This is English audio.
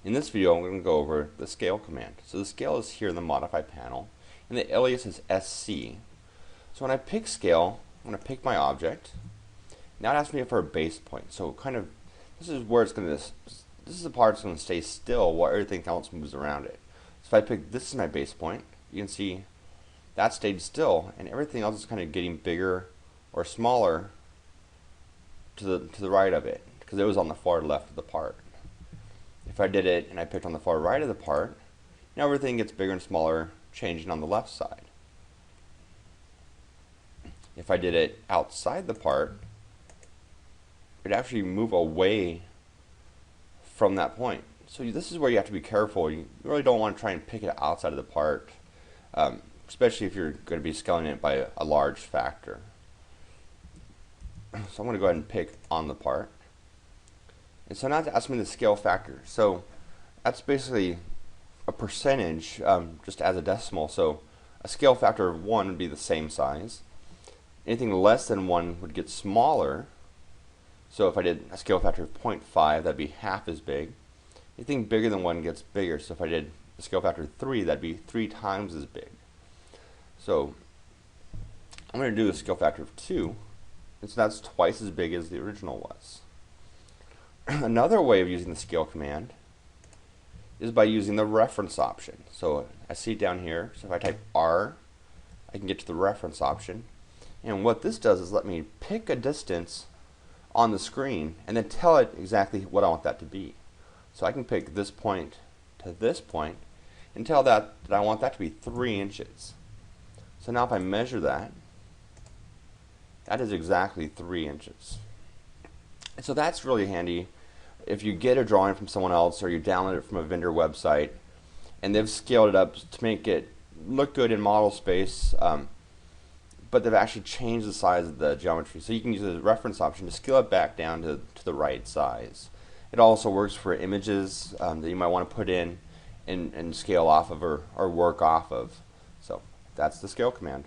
In this video, I'm going to go over the scale command. So the scale is here in the modify panel, and the alias is SC. So when I pick scale, I'm going to pick my object. Now it asks me for a base point. So this is where it's going to, this is the part that's going to stay still while everything else moves around it. So if I pick this as my base point, you can see that stayed still, and everything else is kind of getting bigger or smaller to the right of it, because it was on the far left of the part. If I did it and I picked on the far right of the part, now everything gets bigger and smaller, changing on the left side. If I did it outside the part, it'd actually move away from that point. So this is where you have to be careful. You really don't want to try and pick it outside of the part, especially if you're going to be scaling it by a large factor. So I'm going to go ahead and pick on the part. And so now it's asking me the scale factor. So that's basically a percentage just as a decimal. So a scale factor of 1 would be the same size. Anything less than 1 would get smaller. So if I did a scale factor of 0.5, that'd be half as big. Anything bigger than 1 gets bigger. So if I did a scale factor of 3, that'd be 3 times as big. So I'm going to do a scale factor of 2. And so that's twice as big as the original was. Another way of using the scale command is by using the reference option. So I see it down here. So if I type R, I can get to the reference option. And what this does is let me pick a distance on the screen and then tell it exactly what I want that to be. So I can pick this point to this point and tell that I want that to be 3 inches. So now if I measure that, that is exactly 3 inches. And so that's really handy if you get a drawing from someone else or you download it from a vendor website and they've scaled it up to make it look good in model space, but they've actually changed the size of the geometry. So you can use the reference option to scale it back down to the right size. It also works for images that you might want to put in and scale off of or work off of. So that's the scale command.